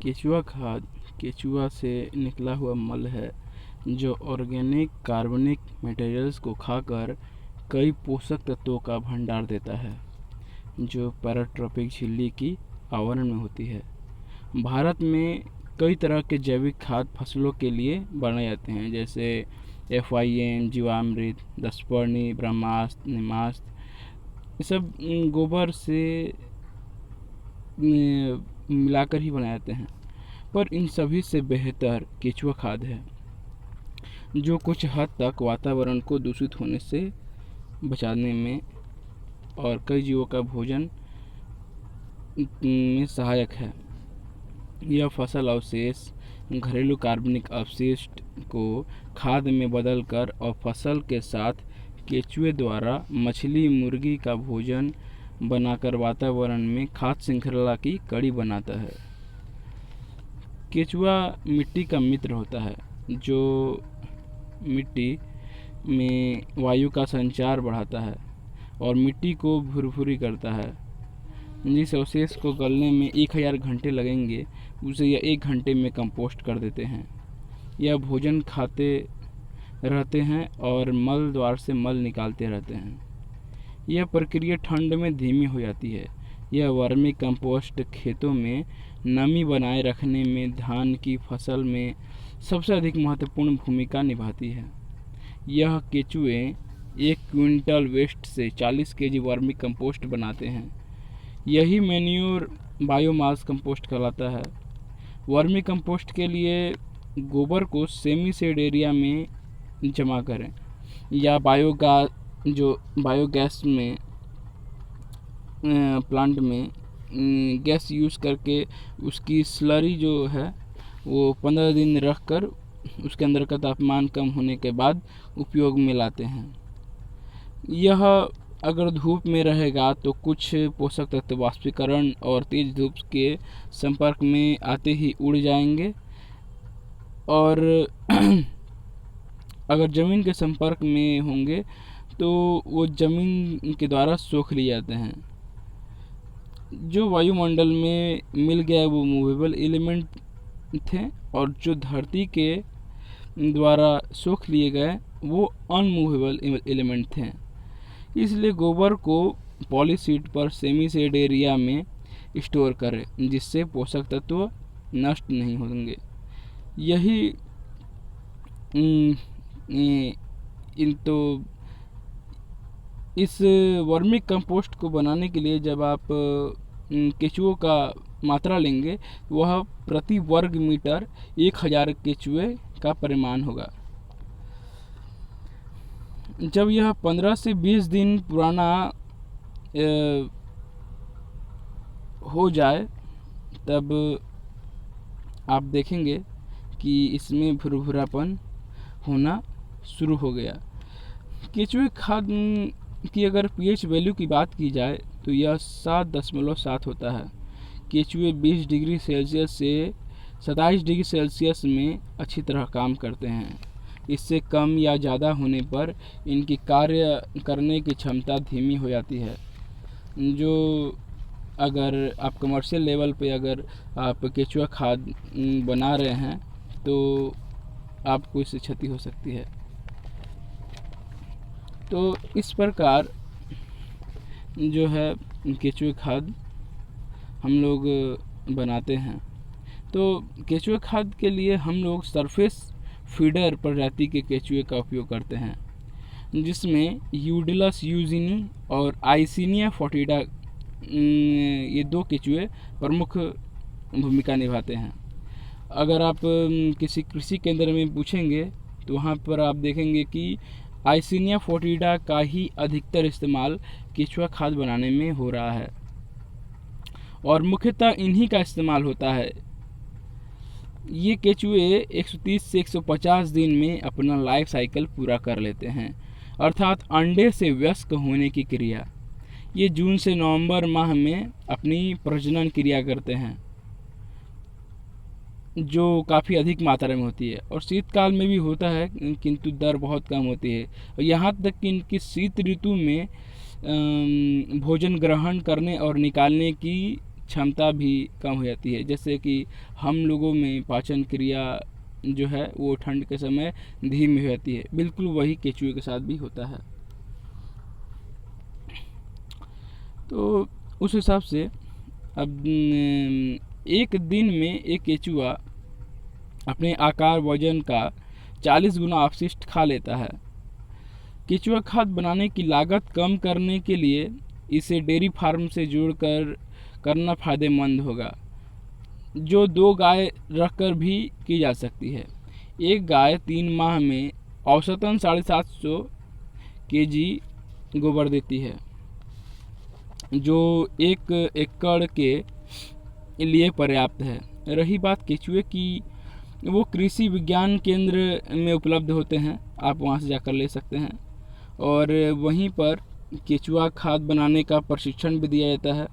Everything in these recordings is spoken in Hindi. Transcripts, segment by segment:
केचुआ खाद केचुआ से निकला हुआ मल है जो ऑर्गेनिक कार्बनिक मटेरियल्स को खाकर कई पोषक तत्वों का भंडार देता है जो पैराट्रॉपिक झिल्ली की आवरण में होती है। भारत में कई तरह के जैविक खाद फसलों के लिए बनाए जाते हैं, जैसे FIN, जीवामृत, दशपर्णी, ब्रह्मास्त्र, निमास्त्र। ये सब गोबर से मिलाकर ही बनाए जाते हैं, पर इन सभी से बेहतर केचुआ खाद है जो कुछ हद तक वातावरण को दूषित होने से बचाने में और कई जीवों का भोजन में सहायक है। यह फसल अवशेष घरेलू कार्बनिक अपशिष्ट को खाद में बदलकर और फसल के साथ केचुए द्वारा मछली मुर्गी का भोजन बनाकर वातावरण में खाद्य श्रृंखला की कड़ी बनाता है। केचुआ मिट्टी का मित्र होता है जो मिट्टी में वायु का संचार बढ़ाता है और मिट्टी को भुरभुरी करता है। जिस अवशेष को गलने में 1000 घंटे लगेंगे उसे यह 1 घंटे में कंपोस्ट कर देते हैं। यह भोजन खाते रहते हैं और मल द्वार से मल निकालते रहते हैं। यह प्रक्रिया ठंड में धीमी हो जाती है। यह वर्मी कंपोस्ट खेतों में नमी बनाए रखने में धान की फसल में सबसे अधिक महत्वपूर्ण भूमिका निभाती है। यह केचुए 1 क्विंटल वेस्ट से 40 केजी वर्मी कंपोस्ट बनाते हैं। यही मैन्योर बायोमास कंपोस्ट कहलाता है। वर्मी कंपोस्ट के लिए गोबर को सेमी सेड एरिया में जमा करें या बायोगैस में प्लांट में गैस यूज़ करके उसकी स्लरी जो है वो 15 दिन रख कर उसके अंदर का तापमान कम होने के बाद उपयोग में लाते हैं। यह अगर धूप में रहेगा तो कुछ पोषक तत्व वाष्पीकरण और तेज धूप के संपर्क में आते ही उड़ जाएंगे और अगर ज़मीन के संपर्क में होंगे तो वो ज़मीन के द्वारा सोख लिए जाते हैं। जो वायुमंडल में मिल गया वो मूवेबल एलिमेंट थे और जो धरती के द्वारा सोख लिए गए वो अनमूवेबल एलिमेंट थे। इसलिए गोबर को पॉलीशीट पर सेमी सेड एरिया में स्टोर करें जिससे पोषक तत्व नष्ट नहीं होंगे। यही तो इस वर्मी कंपोस्ट को बनाने के लिए जब आप केचुओं का मात्रा लेंगे वह प्रति वर्ग मीटर 1000 केचुए का परिमाण होगा। जब यह 15 से 20 दिन पुराना हो जाए तब आप देखेंगे कि इसमें भुरभुरापन होना शुरू हो गया। केचुए खाद की अगर pH वैल्यू की बात की जाए तो यह 7.7 होता है। केचुए 20 डिग्री सेल्सियस से 27 डिग्री सेल्सियस में अच्छी तरह काम करते हैं। इससे कम या ज़्यादा होने पर इनकी कार्य करने की क्षमता धीमी हो जाती है। जो अगर आप कमर्शियल लेवल पे अगर आप केचुआ खाद बना रहे हैं तो आपको इससे क्षति हो सकती है। तो इस प्रकार जो है केचुए खाद हम लोग बनाते हैं। तो केचुए खाद के लिए हम लोग सरफेस फीडर प्रजाति के केचुए का उपयोग करते हैं जिसमें यूडिलस यूजिनी और आइसिनिया फोर्टिडा ये 2 केचुए प्रमुख भूमिका निभाते हैं। अगर आप किसी कृषि केंद्र में पूछेंगे तो वहाँ पर आप देखेंगे कि आइसिनिया फोर्टिडा का ही अधिकतर इस्तेमाल केचुआ खाद बनाने में हो रहा है और मुख्यतः इन्हीं का इस्तेमाल होता है। ये केचुए 130 से 150 दिन में अपना लाइफ साइकिल पूरा कर लेते हैं, अर्थात अंडे से वयस्क होने की क्रिया। ये जून से नवंबर माह में अपनी प्रजनन क्रिया करते हैं जो काफ़ी अधिक मात्रा में होती है और शीतकाल में भी होता है किंतु दर बहुत कम होती है। और यहाँ तक कि इनकी शीत ऋतु में भोजन ग्रहण करने और निकालने की क्षमता भी कम हो जाती है। जैसे कि हम लोगों में पाचन क्रिया जो है वो ठंड के समय धीमी हो जाती है, बिल्कुल वही केचुए के साथ भी होता है। तो उस हिसाब से अब एक दिन में एक केचुआ अपने आकार वजन का 40 गुना अपशिष्ट खा लेता है। केचुआ खाद बनाने की लागत कम करने के लिए इसे डेयरी फार्म से जोड़कर करना फायदेमंद होगा, जो 2 गाय रखकर भी की जा सकती है। एक गाय 3 माह में औसतन 750 केजी गोबर देती है, जो 1 एकड़ के लिए पर्याप्त है। रही बात केचुए की, वो कृषि विज्ञान केंद्र में उपलब्ध होते हैं, आप वहाँ से जाकर ले सकते हैं। और वहीं पर केचुआ खाद बनाने का प्रशिक्षण भी दिया जाता है।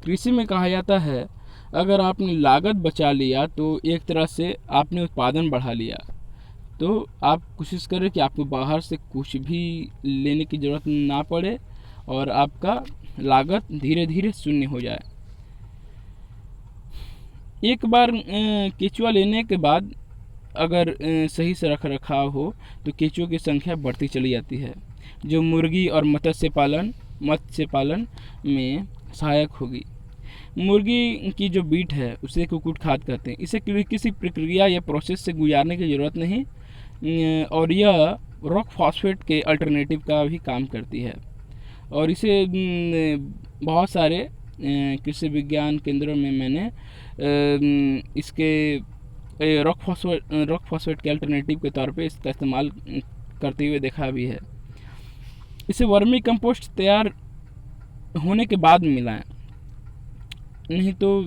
कृषि में कहा जाता है, अगर आपने लागत बचा लिया तो एक तरह से आपने उत्पादन बढ़ा लिया। तो आप कोशिश करें कि आपको बाहर से कुछ भी लेने की ज़रूरत ना पड़े और आपका लागत धीरे धीरे शून्य हो जाए। एक बार केचुआ लेने के बाद अगर सही से रख रखाव हो तो केचुओं की संख्या बढ़ती चली जाती है, जो मुर्गी और मत्स्य पालन में सहायक होगी। मुर्गी की जो बीट है उसे कुक्कुट खाद कहते हैं। इसे किसी प्रक्रिया या प्रोसेस से गुजारने की ज़रूरत नहीं, और यह रॉक फॉस्फेट के अल्टरनेटिव का भी काम करती है। और इसे बहुत सारे कृषि विज्ञान केंद्रों में मैंने इसके रॉक फॉस्फेट के अल्टरनेटिव के तौर पे इसका इस्तेमाल करते हुए देखा भी है। इसे वर्मी कंपोस्ट तैयार होने के बाद मिलाएं, नहीं तो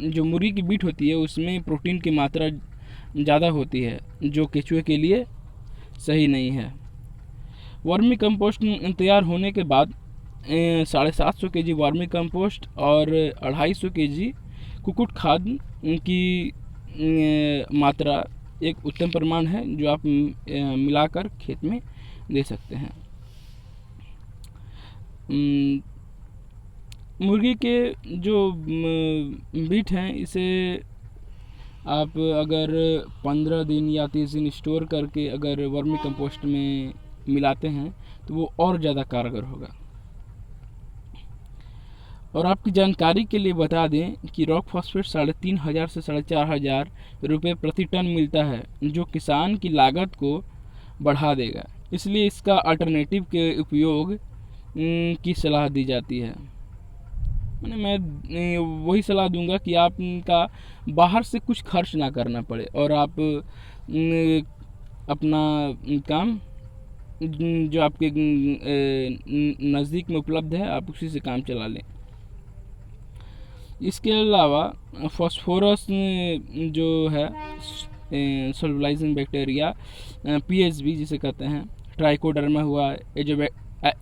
जो मुर्गी की बीट होती है उसमें प्रोटीन की मात्रा ज़्यादा होती है, जो केचुए के लिए सही नहीं है। वर्मी कंपोस्ट तैयार होने के बाद 750 केजी वर्मी कंपोस्ट और 250 केजी कुक्कुट खाद की मात्रा एक उत्तम प्रमाण है, जो आप मिलाकर खेत में दे सकते हैं। मुर्गी के जो बीट हैं, इसे आप अगर 15 दिन या 30 दिन स्टोर करके अगर वर्मी कंपोस्ट में मिलाते हैं तो वो और ज़्यादा कारगर होगा। और आपकी जानकारी के लिए बता दें कि रॉक फॉस्फेट 3,500 से 4,500 रुपये प्रति टन मिलता है, जो किसान की लागत को बढ़ा देगा। इसलिए इसका अल्टरनेटिव के उपयोग की सलाह दी जाती है। मैं वही सलाह दूंगा कि आपका बाहर से कुछ खर्च ना करना पड़े और आप अपना काम जो आपके नज़दीक में उपलब्ध है आप उसी से काम चला लें। इसके अलावा फास्फोरस जो है सोलुबलाइजिंग बैक्टीरिया पीएचबी जिसे कहते हैं, ट्राइकोडर्मा हुआ,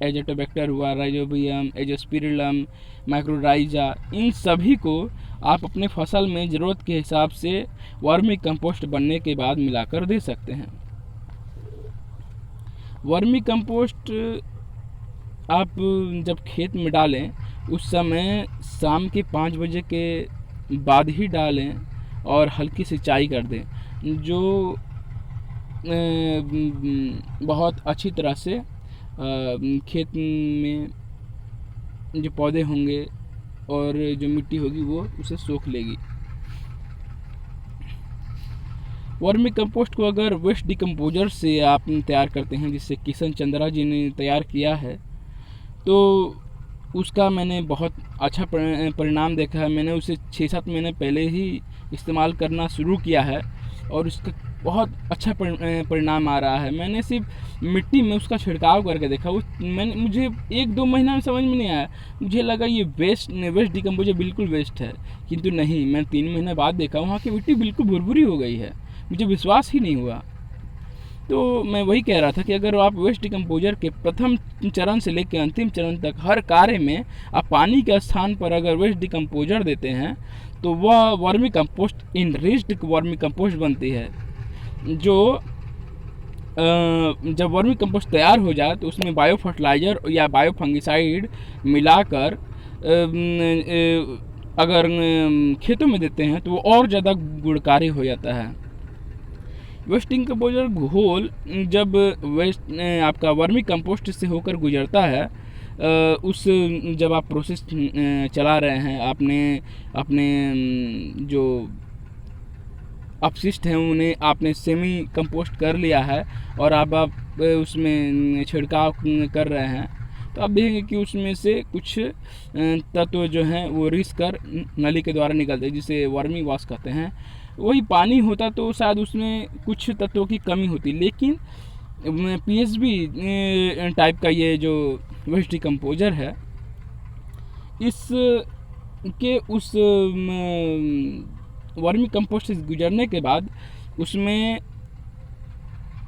एजोटोबैक्टर हुआ, राइजोबियम, एजोस्पिरिलम, माइक्रोराइजा, इन सभी को आप अपने फसल में ज़रूरत के हिसाब से वर्मी कंपोस्ट बनने के बाद मिलाकर दे सकते हैं। वर्मी कंपोस्ट आप जब खेत में डालें उस समय शाम के 5 बजे के बाद ही डालें और हल्की सिंचाई कर दें, जो बहुत अच्छी तरह से खेत में जो पौधे होंगे और जो मिट्टी होगी वो उसे सोख लेगी। वर्मी कंपोस्ट को अगर वेस्ट डिकम्पोजर से आप तैयार करते हैं, जिससे किशन चंद्रा जी ने तैयार किया है, तो उसका मैंने बहुत अच्छा परिणाम देखा है। मैंने उसे 6-7 महीने पहले ही इस्तेमाल करना शुरू किया है और उसका बहुत अच्छा परिणाम आ रहा है। मैंने सिर्फ मिट्टी में उसका छिड़काव करके देखा, मुझे 1-2 महीना में समझ में नहीं आया। मुझे लगा ये वेस्ट डिकम्पोजर बिल्कुल वेस्ट है, किंतु नहीं, मैं 3 महीने बाद देखा वहाँ की मिट्टी बिल्कुल भुरभुरी हो गई है, मुझे विश्वास ही नहीं हुआ। तो मैं वही कह रहा था कि अगर आप वेस्ट डिकम्पोजर के प्रथम चरण से लेकर अंतिम चरण तक हर कार्य में आप पानी के स्थान पर अगर वेस्ट डिकम्पोजर देते हैं तो वह vermi compost enriched vermi compost बनती है, जो जब वर्मी कंपोस्ट तैयार हो जाए तो उसमें बायो फर्टिलाइज़र या बायो फंगिसाइड मिलाकर अगर खेतों में देते हैं तो वो और ज़्यादा गुणकारी हो जाता है। वेस्ट डिकम्पोजर घोल जब वेस्ट आपका वर्मी कंपोस्ट से होकर गुजरता है, उस जब आप प्रोसेस चला रहे हैं, आपने अपने जो अपशिष्ट हैं उन्हें आपने सेमी कंपोस्ट कर लिया है और आप उसमें छिड़काव कर रहे हैं, तो आप देखेंगे कि उसमें से कुछ तत्व जो हैं वो रिस कर नली के द्वारा निकलते हैं, जिसे वर्मी वॉश कहते हैं। वही पानी होता तो शायद उसमें कुछ तत्वों की कमी होती, लेकिन पीएचबी टाइप का ये जो वेस्ट डिकम्पोजर है, इस के उस वर्मी कंपोस्ट से गुजरने के बाद उसमें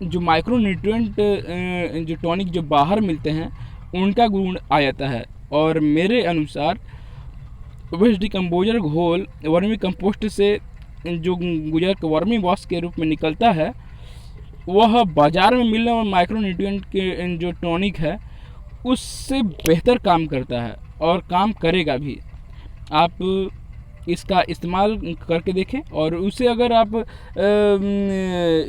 जो माइक्रो न्यूट्रिएंट जो टॉनिक जो बाहर मिलते हैं उनका गुण आ जाता है। और मेरे अनुसार वेस्ट डिकम्पोजर घोल वर्मी कंपोस्ट से जो गुजर के वर्मी वॉश के रूप में निकलता है, वह बाज़ार में मिलने वाले माइक्रो न्यूट्रिएंट के जो टॉनिक है उससे बेहतर काम करता है और काम करेगा भी। आप इसका इस्तेमाल करके देखें, और उसे अगर आप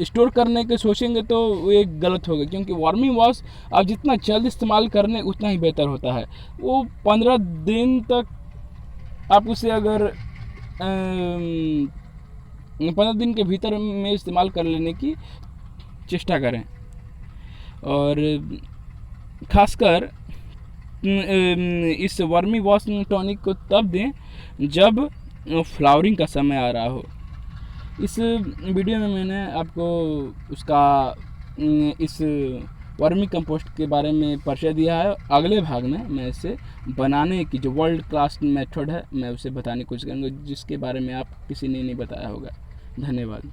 स्टोर करने के सोचेंगे तो वो एक गलत होगा, क्योंकि वर्मी वॉश आप जितना जल्द इस्तेमाल कर लें उतना ही बेहतर होता है। वो 15 दिन तक आप उसे अगर 15 दिन के भीतर में इस्तेमाल कर लेने की चेष्टा करें। और ख़ासकर इस वर्मी वॉश टॉनिक को तब दें जब फ्लावरिंग का समय आ रहा हो। इस वीडियो में मैंने आपको उसका इस वर्मी कंपोस्ट के बारे में परिचय दिया है। अगले भाग में मैं इसे बनाने की जो वर्ल्ड क्लास मेथड है मैं उसे बताने की कोशिश करूँगा, जिसके बारे में आप किसी ने नहीं बताया होगा। धन्यवाद।